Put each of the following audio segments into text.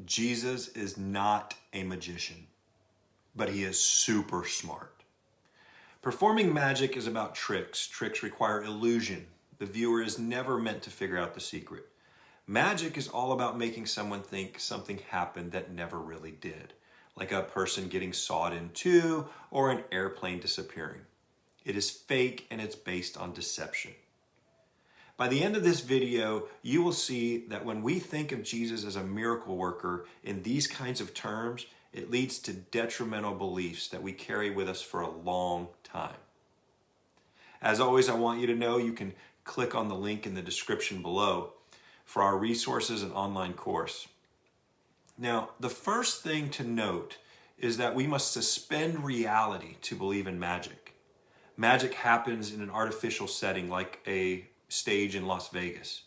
Jesus is not a magician, but he is super smart. Performing magic is about tricks. Tricks require illusion. The viewer is never meant to figure out the secret. Magic is all about making someone think something happened that never really did, like a person getting sawed in two or an airplane disappearing. It is fake and it's based on deception. By the end of this video, you will see that when we think of Jesus as a miracle worker in these kinds of terms, it leads to detrimental beliefs that we carry with us for a long time. As always, I want you to know you can click on the link in the description below for our resources and online course. Now, the first thing to note is that we must suspend reality to believe in magic. Magic happens in an artificial setting like a stage in Las Vegas.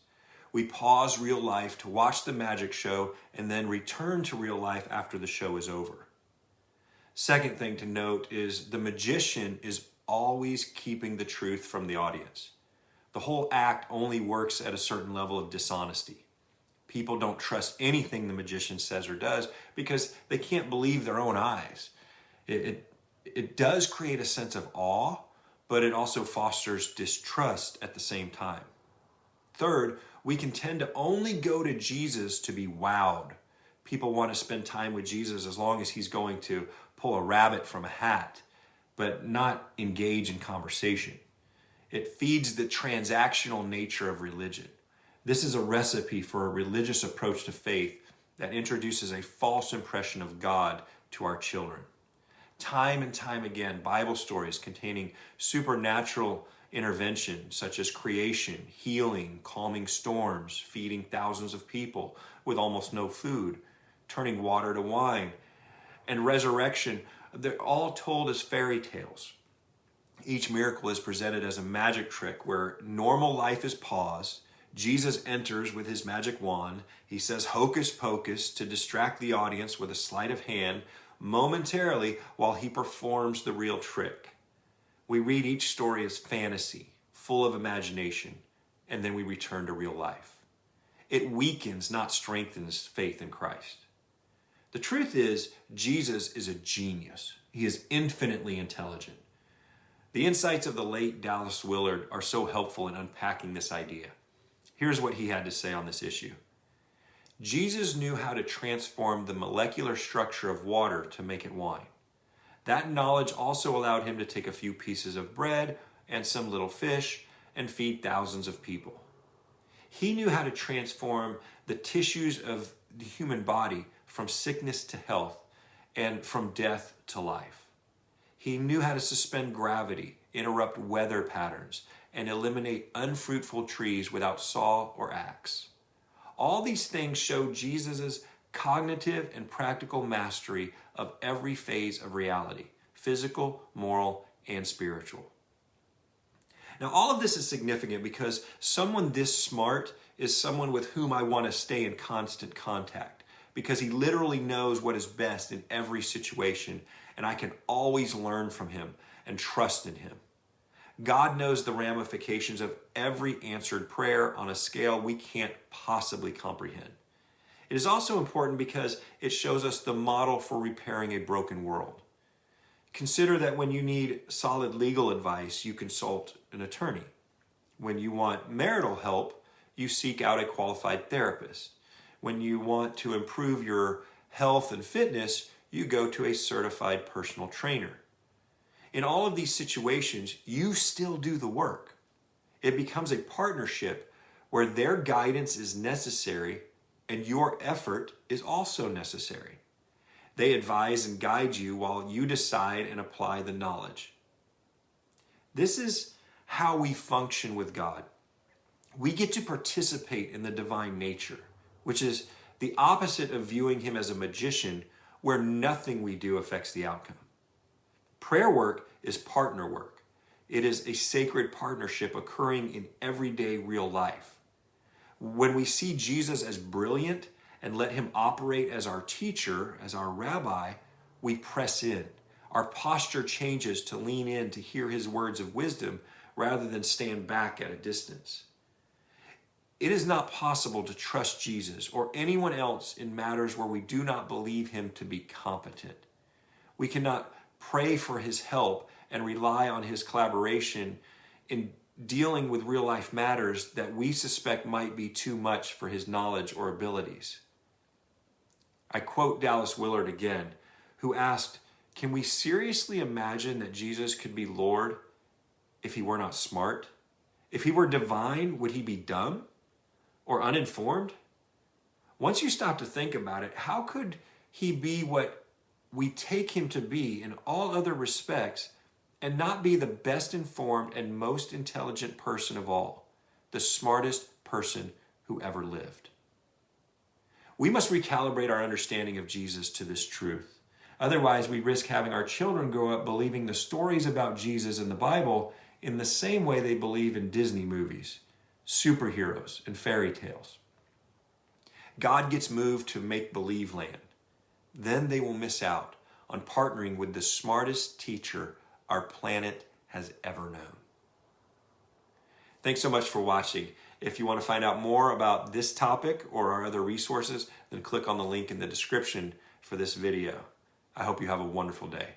We pause real life to watch the magic show and then return to real life after the show is over. Second thing to note is the magician is always keeping the truth from the audience. The whole act only works at a certain level of dishonesty. People don't trust anything the magician says or does because they can't believe their own eyes. It does create a sense of awe, but it also fosters distrust at the same time. Third, we can tend to only go to Jesus to be wowed. People want to spend time with Jesus as long as he's going to pull a rabbit from a hat, but not engage in conversation. It feeds the transactional nature of religion. This is a recipe for a religious approach to faith that introduces a false impression of God to our children. Time and time again, Bible stories containing supernatural intervention such as creation, healing, calming storms, feeding thousands of people with almost no food, turning water to wine, and resurrection, they're all told as fairy tales. Each miracle is presented as a magic trick where normal life is paused. Jesus enters with his magic wand. He says hocus pocus to distract the audience with a sleight of hand momentarily while he performs the real trick. We read each story as fantasy, full of imagination, and then we return to real life. It weakens, not strengthens, faith in Christ. The truth is, Jesus is a genius. He is infinitely intelligent. The insights of the late Dallas Willard are so helpful in unpacking this idea. Here's what he had to say on this issue. Jesus knew how to transform the molecular structure of water to make it wine. That knowledge also allowed him to take a few pieces of bread and some little fish and feed thousands of people. He knew how to transform the tissues of the human body from sickness to health and from death to life. He knew how to suspend gravity, interrupt weather patterns, and eliminate unfruitful trees without saw or axe. All these things show Jesus' cognitive and practical mastery of every phase of reality, physical, moral, and spiritual. Now, all of this is significant because someone this smart is someone with whom I want to stay in constant contact because he literally knows what is best in every situation, and I can always learn from him and trust in him. God knows the ramifications of every answered prayer on a scale we can't possibly comprehend. It is also important because it shows us the model for repairing a broken world. Consider that when you need solid legal advice, you consult an attorney. When you want marital help, you seek out a qualified therapist. When you want to improve your health and fitness, you go to a certified personal trainer. In all of these situations, you still do the work. It becomes a partnership where their guidance is necessary and your effort is also necessary. They advise and guide you while you decide and apply the knowledge. This is how we function with God. We get to participate in the divine nature, which is the opposite of viewing him as a magician where nothing we do affects the outcome. Prayer work is partner work. It is a sacred partnership occurring in everyday real life. When we see Jesus as brilliant and let him operate as our teacher, as our rabbi, we press in. Our posture changes to lean in to hear his words of wisdom rather than stand back at a distance. It is not possible to trust Jesus or anyone else in matters where we do not believe him to be competent. We cannot pray for his help and rely on his collaboration in dealing with real life matters that we suspect might be too much for his knowledge or abilities. I quote Dallas Willard again, who asked, "Can we seriously imagine that Jesus could be Lord if he were not smart? If he were divine, would he be dumb or uninformed? Once you stop to think about it, how could he be what we take him to be in all other respects and not be the best informed and most intelligent person of all, the smartest person who ever lived?" We must recalibrate our understanding of Jesus to this truth. Otherwise, we risk having our children grow up believing the stories about Jesus in the Bible in the same way they believe in Disney movies, superheroes, and fairy tales. God gets moved to make-believe land. Then they will miss out on partnering with the smartest teacher our planet has ever known. Thanks so much for watching. If you want to find out more about this topic or our other resources, then click on the link in the description for this video. I hope you have a wonderful day.